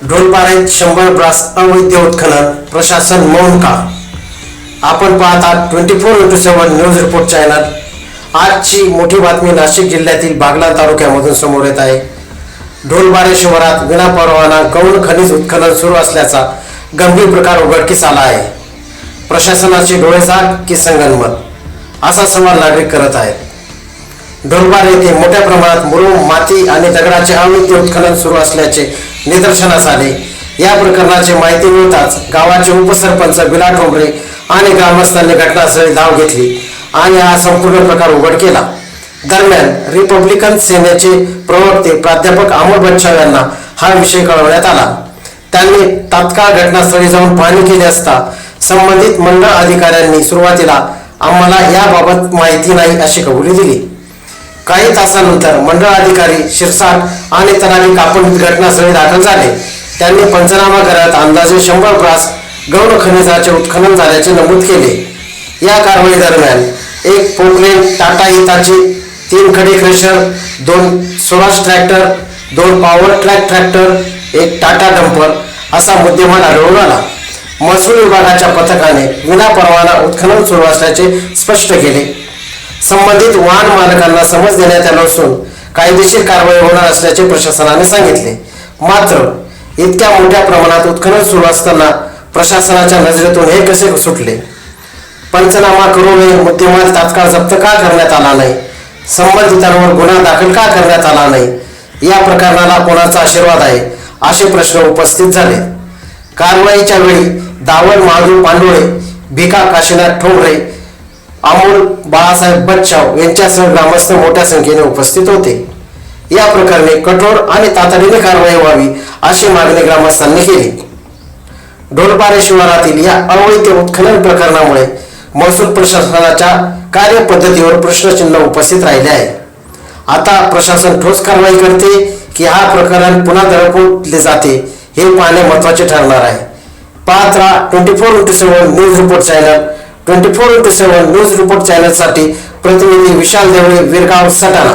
ढोलपाऱ्यात 100 brass अवैध उत्खनन, प्रशासन मौन का? आपण पाहता 24x7 न्यूज रिपोर्ट चॅनल। आजची मोठी बातमी नाशिक जिल्ह्यातील बागलाण तालुक्यामधून समोर येत आहे। ढोलपारे शिवारात विनापरवाना गौण खनिज उत्खनन सुरू असल्याचा गंभीर प्रकार उघडकीस आला आहे। प्रशासनाचे डोळेझाक की संगनमत, असा सवाल नागरिक करत आहेत। ढोलपारे येथे मोठ्या प्रमाणात मुरुम, माती आणि दगडाचे अवैध उत्खनन सुरू असल्याचे निदर्शनास आले। या प्रकरणाची माहिती मिळताच गावाचे उपसरपंच बिला ठोंबरे आणि ग्रामस्थांनी घटनास्थळी धाव घेतली आणि हा संपूर्ण प्रकार उघड केला। दरम्यान रिपब्लिकन सेनेचे प्रवक्ते प्राध्यापक अमोल बच्छाव यांना हा विषय कळवण्यात आला। त्यांनी तात्काळ घटनास्थळी जाऊन पाहणी केली असता संबंधित मंडळ अधिकाऱ्यांनी सुरुवातीला आम्हाला याबाबत माहिती नाही अशी कबुली दिली। काही तासानंतर मंडळ अधिकारी शिरसाट आणि तलाठी कापड घटनास्थळी दाखल झाले। त्यांनी पंचनामा करत अंदाजे 100 ब्रास गौण खनिजाचे उत्खनन झाल्याचे नमूद केले। या कारवाई दरम्यान एक पोकलेन टाटा हिताची, 3 खडी crusher, 2 Swaraj tractor, 2 power track tractor, 1 Tata dumper असा मुद्देमाल आढळून आला। महसूल विभागाच्या पथकाने विनापरवाना उत्खनन सुरू असल्याचे स्पष्ट केले। संबंधित वाहन मालकांना समज देण्यात आला असून कायदेशीर कारवाई होणार असल्याचे प्रशासनाने सांगितले। मात्र इतक्या मोठ्या प्रमाणात उत्खनन सुरू असताना प्रशासनाच्या नजरेतून हे कसे सुटले? पंचनामा करूनही मुद्देमाल तात्काळ जप्त का करण्यात आला नाही? संबंधितांवर गुन्हा दाखल का करण्यात आला नाही? या प्रकरणाला कोणाचा आशीर्वाद आहे असे प्रश्न उपस्थित झाले। कारवाईच्या वेळी दावण महादेव पांडुळे, भिका काशीनाथ ठोंबरे, अमोल बाळासाहेब बच्छाव यांच्यासह ग्रामस्थ मोठ्या संख्येने उपस्थित होते। या प्रकरणी कठोर आणि तातडीने कारवाई व्हावी अशी मागणी ग्रामस्थांनी केली। ढोलपारे शिवारातील या अवैध उत्खनन प्रकरणामुळे महसूल प्रशासनाच्या कार्यपद्धतीवर प्रश्नचिन्ह उपस्थित राहिले आहे। आता प्रशासन ठोस कारवाई करते की हा प्रकरण पुन्हा दडपले जाते हे पाहणे महत्त्वाचे ठरणार आहे। पाहत राहा 24x7 news report channel. 24x7 news report चॅनलसाठी प्रतिनिधी विशाल देवळे, विरगाव, सटाणा।